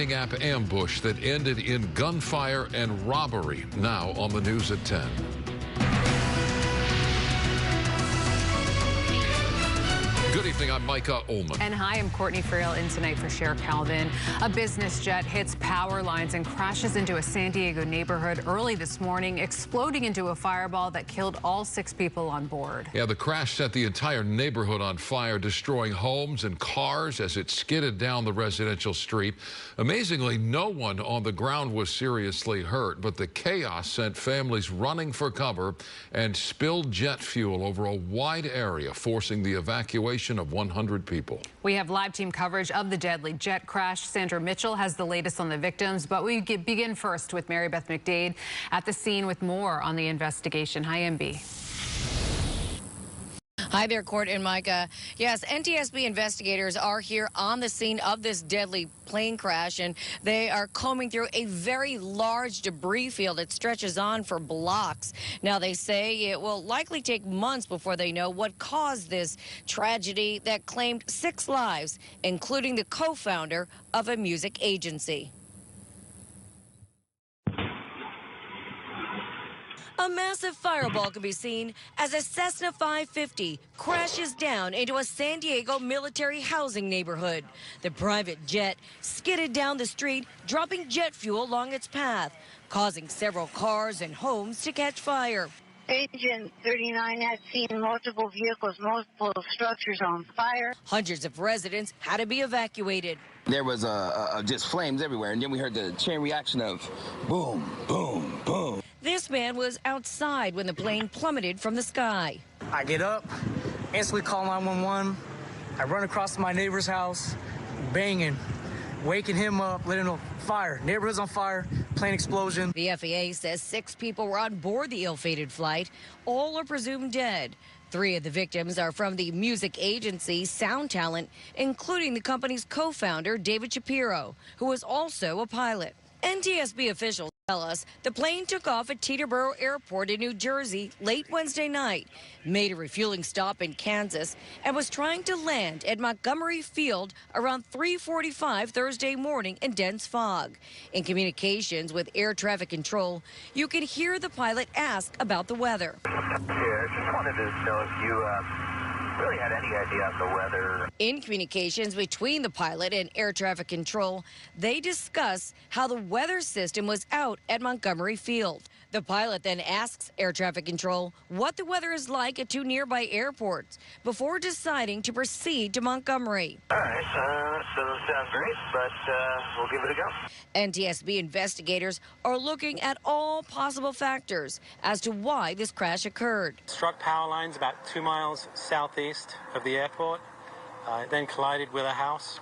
dating app ambush that ended in gunfire and robbery. Now on the news at 10. Good evening, I'm Micah Ullman. And hi, I'm Courtney Friel in tonight for Cher Calvin. A business jet hits power lines and crashes into a San Diego neighborhood early this morning, exploding into a fireball that killed all 6 people on board. Yeah, the crash set the entire neighborhood on fire, destroying homes and cars as it skidded down the residential street. Amazingly, no one on the ground was seriously hurt, but the chaos sent families running for cover and spilled jet fuel over a wide area, forcing the evacuation of 100 people. We have live team coverage of the deadly jet crash. Sandra Mitchell has the latest on the victims, but we begin first with Mary Beth McDade at the scene with more on the investigation. Hi, MB. Hi there, Court and Micah. Yes, NTSB investigators are here on the scene of this deadly plane crash, and they are combing through a very large debris field. It stretches on for blocks. Now, they say it will likely take months before they know what caused this tragedy that claimed 6 lives, including the co-founder of a music agency. A massive fireball can be seen as a Cessna 550 crashes down into a San Diego military housing neighborhood. The private jet skidded down the street, dropping jet fuel along its path, causing several cars and homes to catch fire. Agent 39 has seen multiple vehicles, multiple structures on fire. Hundreds of residents had to be evacuated. There was just flames everywhere, and then we heard the chain reaction of boom, boom, boom. This man was outside when the plane plummeted from the sky. I get up, instantly call 911. I run across to my neighbor's house, banging, waking him up, letting him know fire. Neighborhood's on fire, plane explosion. The FAA says 6 people were on board the ill-fated flight. All are presumed dead. 3 of the victims are from the music agency Sound Talent, including the company's co-founder, David Shapiro, who was also a pilot. NTSB officials tell us the plane took off at Teterboro Airport in New Jersey late Wednesday night, made a refueling stop in Kansas, and was trying to land at Montgomery Field around 3:45 Thursday morning in dense fog. In communications with air traffic control, you can hear the pilot ask about the weather. Yeah, I just wanted to know if you really had any idea of the weather. In communications between the pilot and air traffic control, they discuss how the weather system was out at Montgomery Field. The pilot then asks air traffic control what the weather is like at 2 nearby airports before deciding to proceed to Montgomery. All right, so sounds great, but we'll give it a go. NTSB investigators are looking at all possible factors as to why this crash occurred. Struck power lines about 2 miles southeast of the airport, then collided with a house.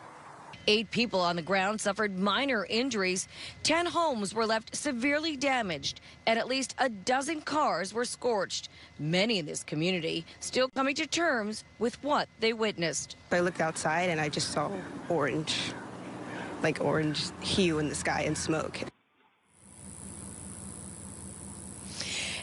8 people on the ground suffered minor injuries. 10 homes were left severely damaged, and at least a dozen cars were scorched. Many in this community still coming to terms with what they witnessed. I looked outside and I just saw orange hue in the sky and smoke.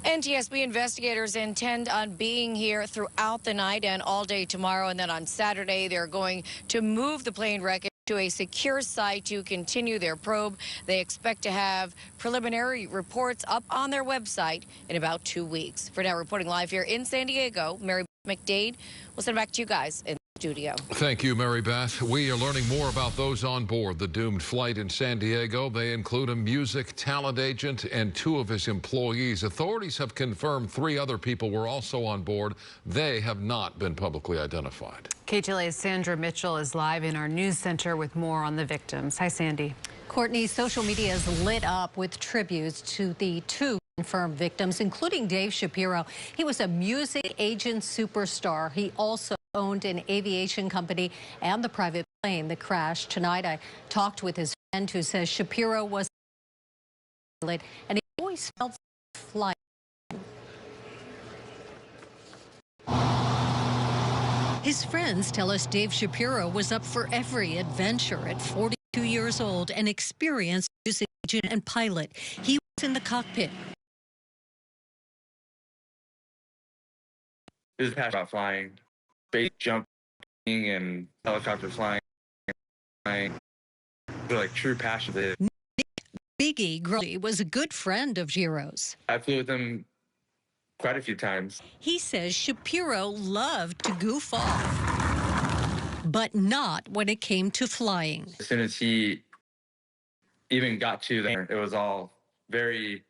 NTSB investigators intend on being here throughout the night and all day tomorrow, and then on Saturday they're going to move the plane wreckage to a secure site to continue their probe. They expect to have preliminary reports up on their website in about 2 weeks. For now, reporting live here in San Diego, Mary McDade. We'll send it back to you guys in the studio. Thank you, Mary Beth. We are learning more about those on board the doomed flight in San Diego. They include a music talent agent and 2 of his employees. Authorities have confirmed 3 other people were also on board. They have not been publicly identified. KTLA's Sandra Mitchell is live in our news center with more on the victims. Hi, Sandy. Courtney, social media is lit up with tributes to the 2 confirmed victims, including Dave Shapiro. He was a music agent superstar. He also owned an aviation company and the private plane that crashed. Tonight, I talked with his friend who says Shapiro was a pilot and he always felt flight. His friends tell us Dave Shapiro was up for every adventure at 42 years old, an experienced music agent and pilot. He was in the cockpit. He was passionate about flying, base jumping and helicopter flying. They're like true passion. Biggie Gurley was a good friend of Shipiro's. I flew with him quite a few times. He says Shapiro loved to goof off, but not when it came to flying. As soon as he even got to there, it was all very,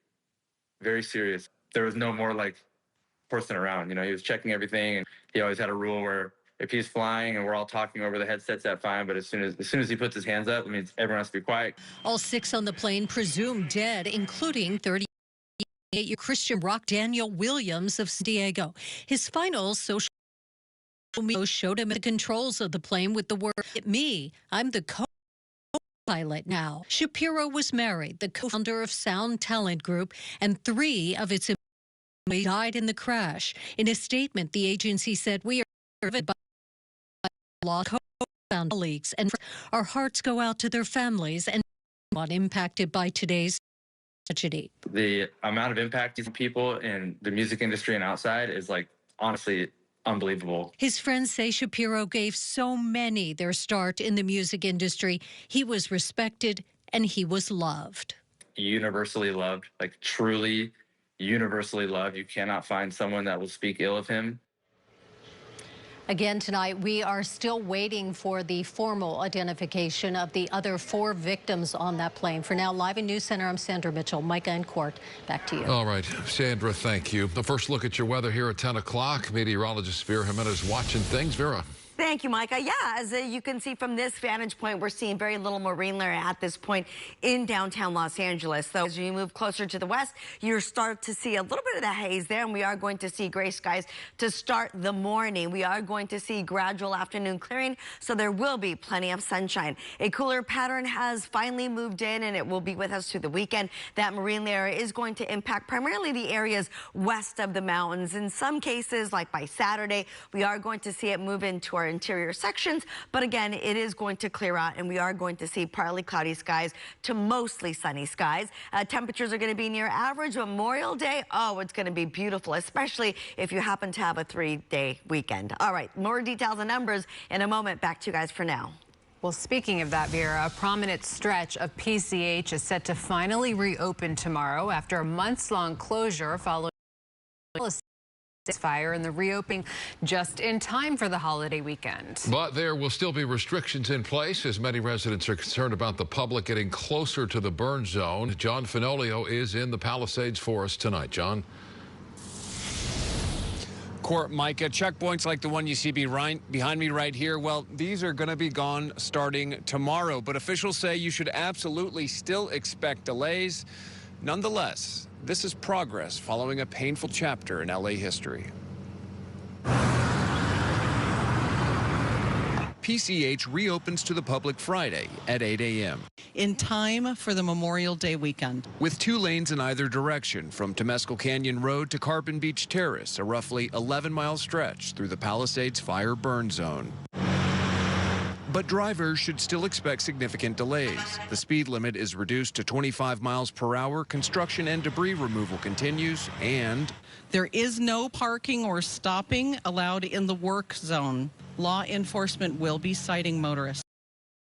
very serious. There was no more like person around. You know, he was checking everything, and he always had a rule where if he's flying and we're all talking over the headsets, that's fine. But as soon as he puts his hands up, it means everyone has to be quiet. All 6 on the plane presumed dead, including 38-year Christian rock Daniel Williams of San Diego. His final social media showed him at the controls of the plane with the word, "Me, I'm the co-pilot now." Shapiro was married, the co-founder of Sound Talent Group, and 3 of its employees died in the crash. In a statement, the agency said, "We are driven by lost co-founder colleagues, and our hearts go out to their families and anyone impacted by today's tragedy." The amount of impact these people in the music industry and outside is like honestly unbelievable. His friends say Shapiro gave so many their start in the music industry. He was respected and he was loved. Universally loved, like truly universally loved. You cannot find someone that will speak ill of him. Again tonight, we are still waiting for the formal identification of the other 4 victims on that plane. For now, live in News Center, I'm Sandra Mitchell. Micah and Court, back to you. All right, Sandra, thank you. The first look at your weather here at 10 o'clock. Meteorologist Vera Jimenez watching things. Vera. Thank you, Micah. Yeah, as you can see from this vantage point, we're seeing very little marine layer at this point in downtown Los Angeles. So as you move closer to the west, you start to see a little bit of the haze there, and we are going to see gray skies to start the morning. We are going to see gradual afternoon clearing, so there will be plenty of sunshine. A cooler pattern has finally moved in, and it will be with us through the weekend. That marine layer is going to impact primarily the areas west of the mountains. In some cases, like by Saturday, we are going to see it move into our interior sections, but again, it is going to clear out, and we are going to see partly cloudy skies to mostly sunny skies. Temperatures are going to be near average. Memorial Day, oh, it's going to be beautiful, especially if you happen to have a 3-day weekend. All right, more details and numbers in a moment. Back to you guys for now. Well, speaking of that, Vera, a prominent stretch of PCH is set to finally reopen tomorrow after a months-long closure following fire, and the reopening just in time for the holiday weekend. But there will still be restrictions in place as many residents are concerned about the public getting closer to the burn zone. John Fenolio is in the Palisades for us tonight. John. Court, Micah, checkpoints like the one you see behind me right here, well, these are going to be gone starting tomorrow, but officials say you should absolutely still expect delays. Nonetheless, this is progress following a painful chapter in LA history. PCH reopens to the public Friday at 8 a.m. in time for the Memorial Day weekend. With 2 lanes in either direction from Temescal Canyon Road to Carbon Beach Terrace, a roughly 11-mile stretch through the Palisades fire burn zone. But drivers should still expect significant delays. The speed limit is reduced to 25 miles per hour, construction and debris removal continues, and there is no parking or stopping allowed in the work zone. Law enforcement will be citing motorists.